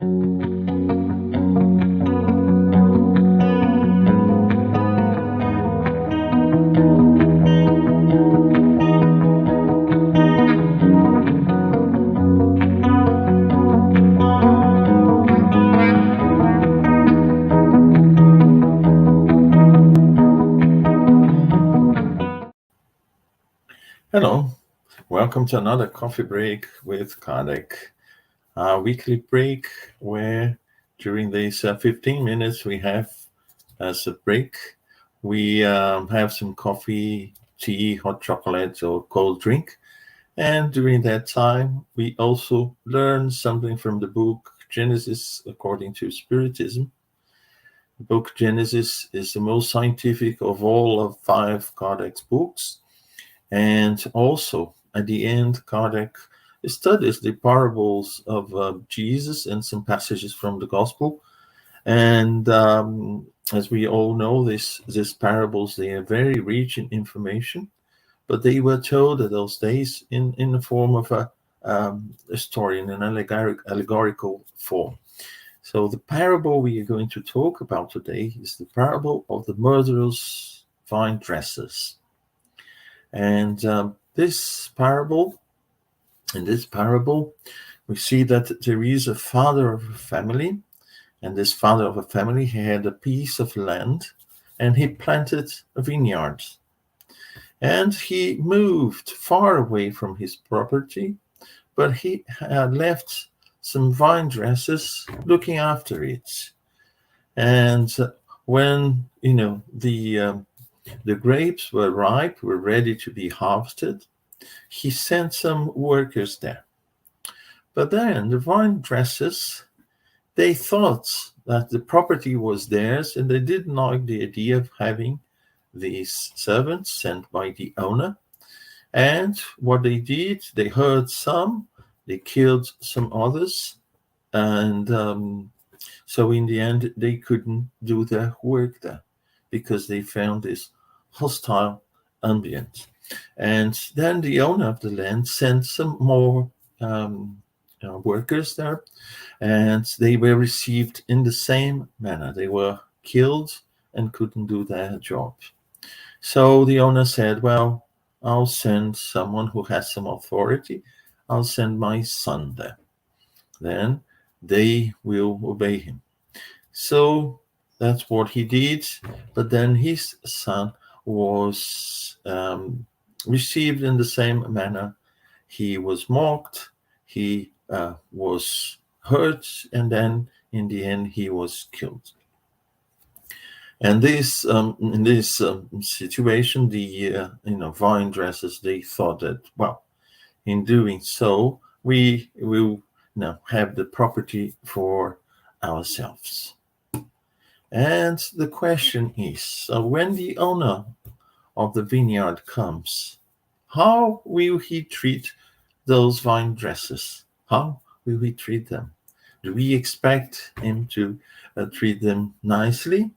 Hello, welcome to another coffee break with Kardec, our weekly break where during these 15 minutes we have as a break, we have some coffee, tea, hot chocolate or cold drink. And during that time, we also learn something from the book Genesis according to Spiritism. The book Genesis is the most scientific of all of 5 Kardec's books. And also, at the end, Kardec studies the parables of Jesus and some passages from the Gospel. And as we all know, these parables, they are very rich in information, but they were told in those days in the form of a story, in an allegorical form. So the parable we are going to talk about today is the parable of the murderous Vinedressers. And in this parable, we see that there is a father of a family, and this father of a family had a piece of land, and he planted a vineyard. And he moved far away from his property, but he had left some Vinedressers looking after it. And when the grapes were ripe, were ready to be harvested, he sent some workers there. But then the Vinedressers, they thought that the property was theirs, and they didn't like the idea of having these servants sent by the owner. And what they did, they hurt some, they killed some others, and so in the end, they couldn't do their work there, because they found this hostile ambient. And then the owner of the land sent some more workers there, and they were received in the same manner. They were killed and couldn't do their job. So the owner said, well, I'll send someone who has some authority. I'll send my son there. Then they will obey him. So that's what he did. But then his son was received in the same manner. He was mocked, he was hurt, and then in the end he was killed. And this in this situation, the Vinedressers, they thought that, well, in doing so, we will now have the property for ourselves. And the question is, when the owner of the vineyard comes, how will he treat those Vinedressers? How will he treat them? Do we expect him to treat them nicely?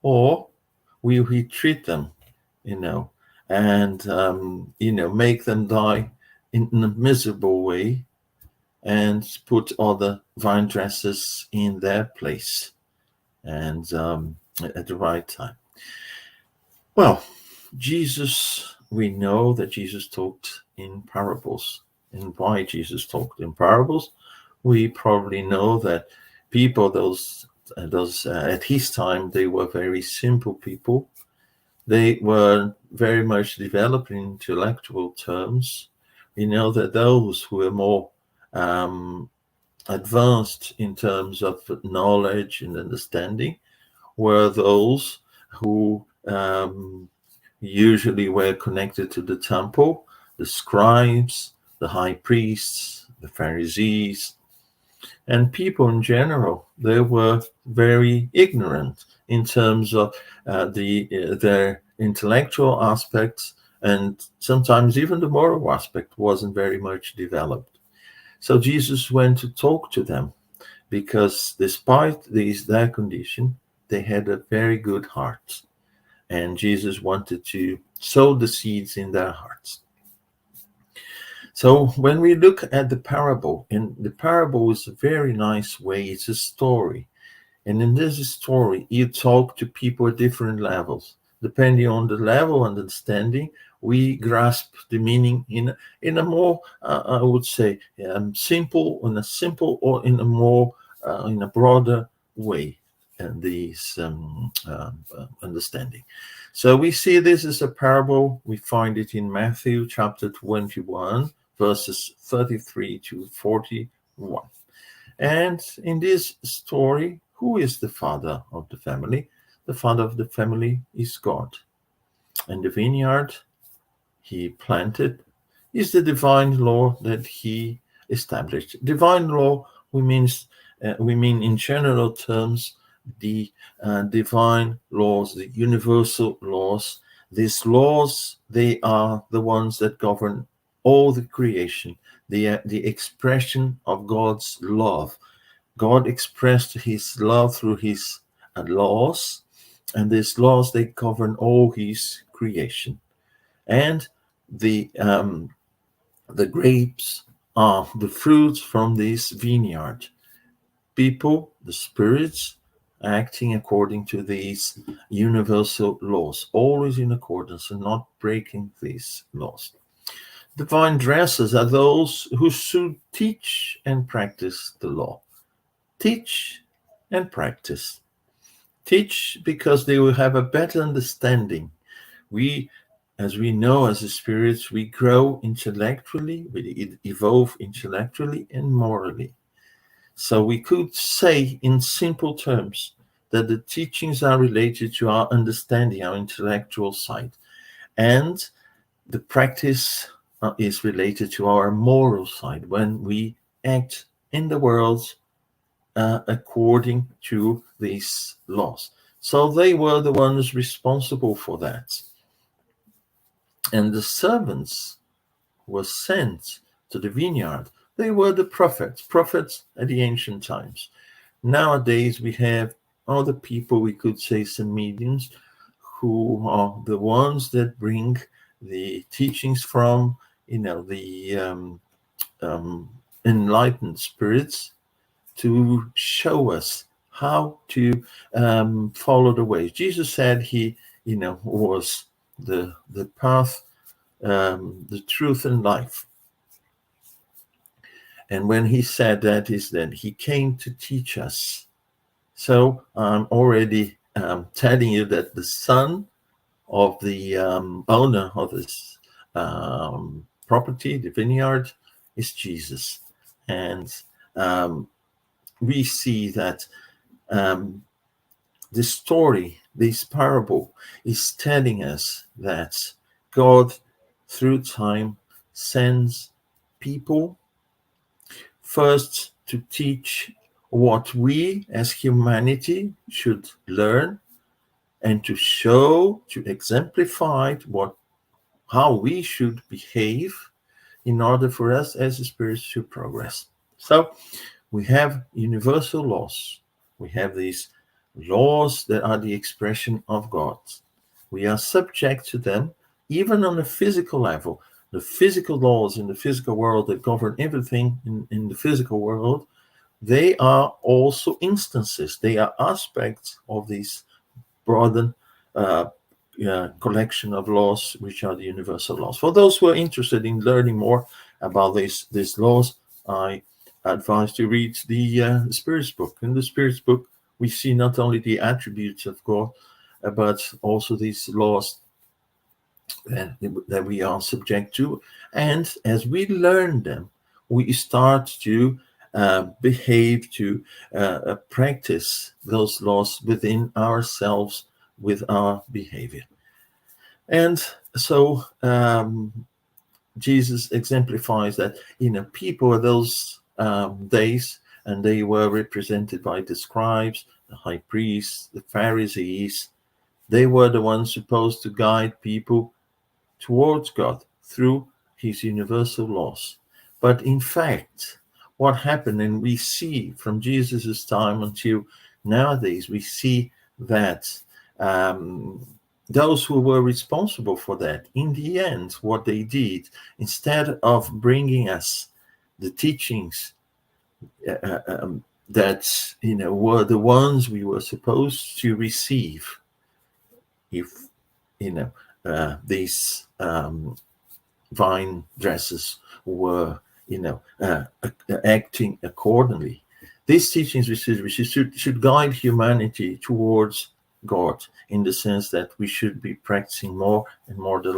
Or will he treat them, and, make them die in a miserable way and put other Vinedressers in their place and at the right time? Well, Jesus, we know that Jesus talked in parables. And why Jesus talked in parables? We probably know that people, those at his time, they were very simple people. They were very much developed in intellectual terms. We know that those who were more advanced in terms of knowledge and understanding were those who usually were connected to the temple, the scribes, the high priests, the Pharisees, and people in general. They were very ignorant in terms of their intellectual aspects, and sometimes even the moral aspect wasn't very much developed. So Jesus went to talk to them, because despite their condition, they had a very good heart, and Jesus wanted to sow the seeds in their hearts. So when we look at the parable, and the parable is a very nice way, it's a story. And in this story, you talk to people at different levels. Depending on the level and understanding, we grasp the meaning in a more, I would say, simple, or in a more, in a broader way, and this understanding. So we see this as a parable. We find it in Matthew chapter 21, verses 33 to 41. And in this story, who is the father of the family? The father of the family is God. And the vineyard he planted is the divine law that he established. Divine law, we mean in general terms the divine laws, the universal laws. These laws, they are the ones that govern all the creation, the expression of God's love. God expressed his love through his laws, and these laws, they govern all his creation. And the grapes are the fruits from this vineyard. People, the spirits, acting according to these universal laws, always in accordance and not breaking these laws. The Vinedressers are those who should teach and practice the law. Teach and practice. Teach because they will have a better understanding. We, as we know, as the spirits, we grow intellectually, we evolve intellectually and morally. So we could say in simple terms that the teachings are related to our understanding, our intellectual side, and the practice is related to our moral side when we act in the world according to these laws. So they were the ones responsible for that. And the servants were sent to the vineyard. They were the prophets at the ancient times. Nowadays we have other people, we could say some mediums, who are the ones that bring the teachings from, the enlightened spirits, to show us how to follow the way. Jesus said he, was the path, the truth and life. And when he said that, is that he came to teach us. So I'm already telling you that the son of the owner of this property, the vineyard, is Jesus. And we see that this story, this parable, is telling us that God, through time, sends people first to teach what we as humanity should learn, and to show, to exemplify how we should behave in order for us as spirits to progress. So we have universal laws. We have these laws that are the expression of God. We are subject to them, even on a physical level. The physical laws in the physical world that govern everything in the physical world, they are also instances. They are aspects of these broadened collection of laws, which are the universal laws. For those who are interested in learning more about these laws, I advise to read the Spirit's book. In the Spirit's book, we see not only the attributes of God, but also these laws that we are subject to. And as we learn them, we start to behave, to practice those laws within ourselves with our behavior. And so Jesus exemplifies that people of those days, and they were represented by the scribes, the high priests, the Pharisees. They were the ones supposed to guide people towards God through his universal laws. But in fact, what happened, and we see from Jesus's time until nowadays, we see that those who were responsible for that, in the end, what they did, instead of bringing us the teachings that were the ones we were supposed to receive, if these Vinedressers were acting accordingly. These teachings should guide humanity towards God, in the sense that we should be practicing more and more the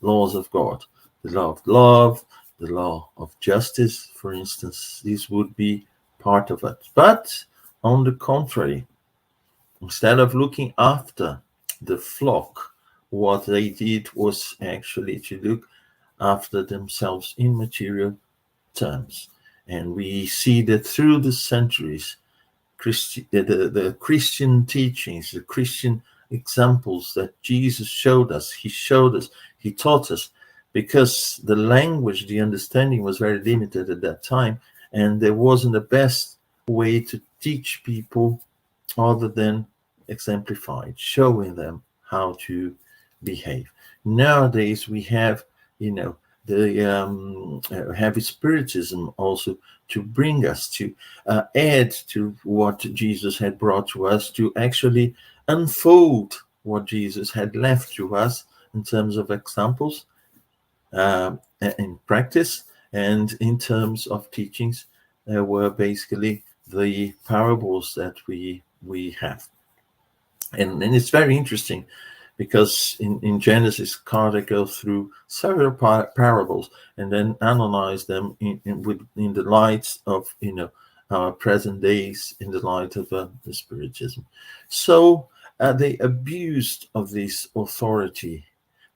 laws of God, the law of love, the law of justice, for instance. This would be part of it. But on the contrary, instead of looking after the flock, what they did was actually to look after themselves in material terms. And we see that through the centuries, the Christian teachings, the Christian examples that Jesus showed us, he taught us, because the language, the understanding was very limited at that time, and there wasn't the best way to teach people other than exemplified, showing them how to behave. Nowadays we have, the heavy spiritism also to bring us to add to what Jesus had brought to us, to actually unfold what Jesus had left to us in terms of examples, in practice, and in terms of teachings. Were basically the parables that we have. And it's very interesting, because in Genesis, Kardec goes through several parables and then analyze them in the light of our present days, in the light of the Spiritism. So the abuse of this authority,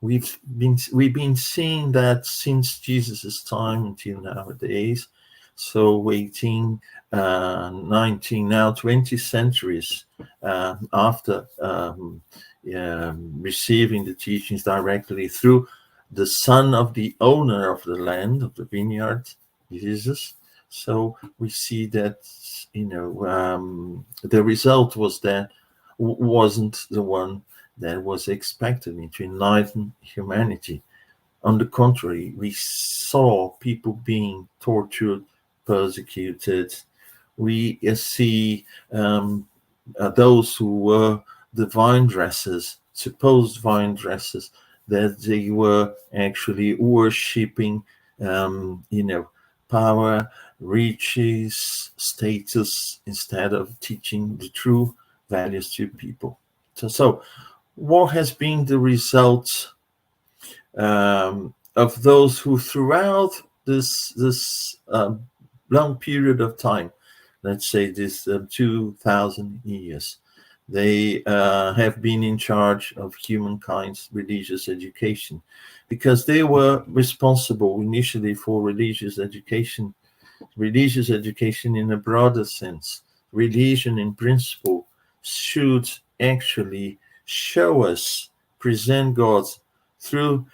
we've been seeing that since Jesus' time until nowadays. So 18, 19, now 20 centuries after receiving the teachings directly through the son of the owner of the land, of the vineyard, Jesus. So we see that the result was that wasn't the one that was expected to enlighten humanity. On the contrary, we saw people being tortured, persecuted. We see those who were the Vinedressers, supposed Vinedressers, that they were actually worshipping, power, riches, status, instead of teaching the true values to people. So what has been the result of those who, throughout this long period of time, let's say this 2,000 years, they have been in charge of humankind's religious education, because they were responsible initially for religious education in a broader sense. Religion, in principle, should actually show us, present God through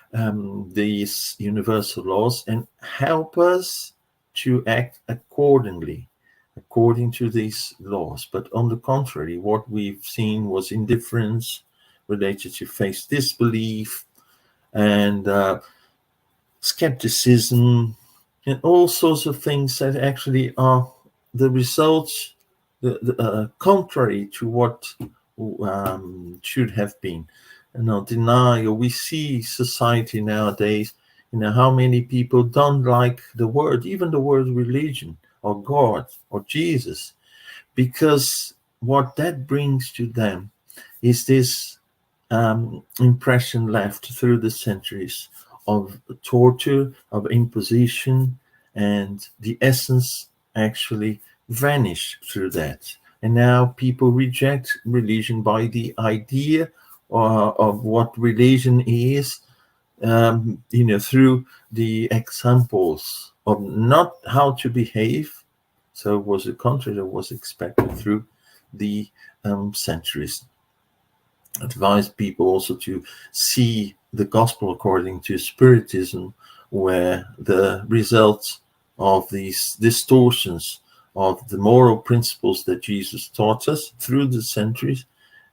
these universal laws, and help us to act according to these laws. But on the contrary, what we've seen was indifference related to faith, disbelief, and skepticism, and all sorts of things that actually are the results, contrary to what should have been. Denial. We see society nowadays, how many people don't like the word, even the word religion, or God, or Jesus, because what that brings to them is this impression left through the centuries of torture, of imposition, and the essence actually vanished through that. And now people reject religion by the idea of what religion is, through the examples of not how to behave. So it was a contrary that was expected through the centuries. Advise people also to see the gospel according to Spiritism, where the results of these distortions of the moral principles that Jesus taught us through the centuries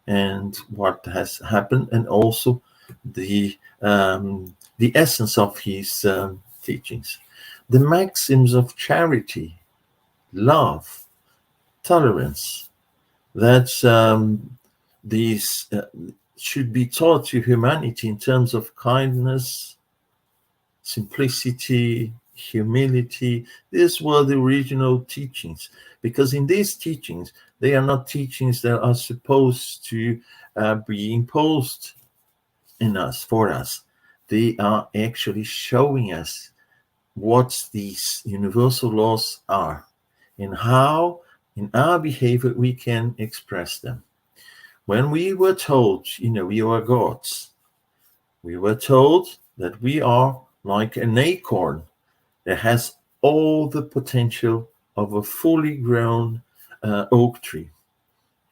and what has happened, and also the essence of his teachings. The maxims of charity, love, tolerance, that these should be taught to humanity in terms of kindness, simplicity, humility. These were the original teachings, because in these teachings, they are not teachings that are supposed to be imposed in us, for us. They are actually showing us what these universal laws are and how in our behavior we can express them. When we were told, we are gods, we were told that we are like an acorn that has all the potential of a fully grown oak tree.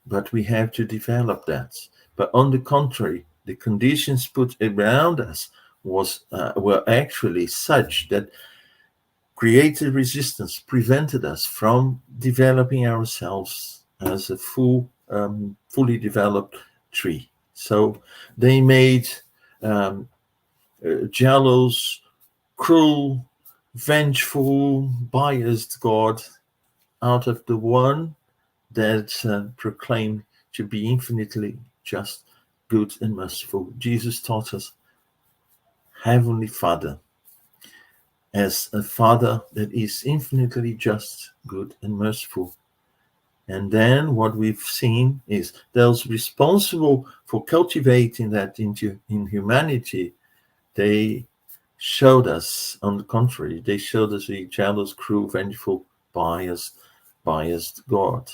But we have to develop that. But on the contrary, the conditions put around us were actually such that created resistance, prevented us from developing ourselves as a fully developed tree. So they made jealous, cruel, vengeful, biased God out of the one that proclaimed to be infinitely just, good, and merciful. Jesus taught us Heavenly Father as a Father that is infinitely just, good, and merciful. And then what we've seen is those responsible for cultivating that in humanity, they showed us, on the contrary, they showed us a jealous, cruel, vengeful, biased God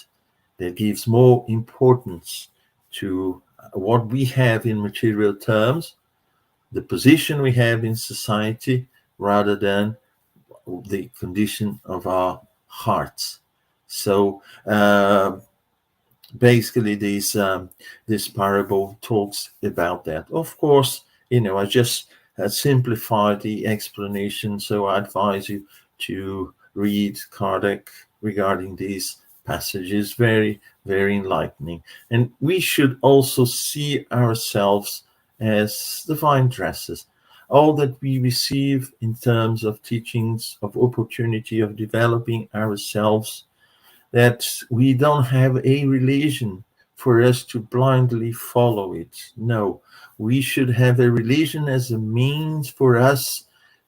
that gives more importance to what we have in material terms, the position we have in society, rather than the condition of our hearts. So basically, this parable talks about that. Of course, I just simplified the explanation, so I advise you to read Kardec regarding these passages. Very, very enlightening. And we should also see ourselves as the Vinedressers. All that we receive in terms of teachings, of opportunity, of developing ourselves, that we don't have a religion for us to blindly follow it. No, we should have a religion as a means for us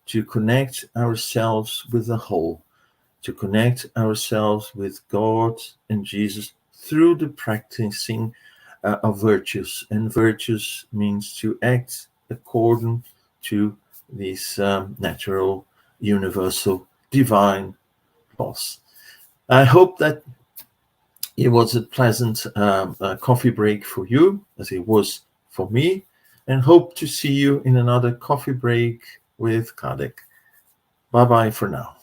to connect ourselves with the whole, to connect ourselves with God and Jesus through the practicing of virtues. And virtues means to act according to these natural, universal, divine laws. I hope that it was a pleasant coffee break for you, as it was for me, and hope to see you in another coffee break with Kardec. Bye-bye for now.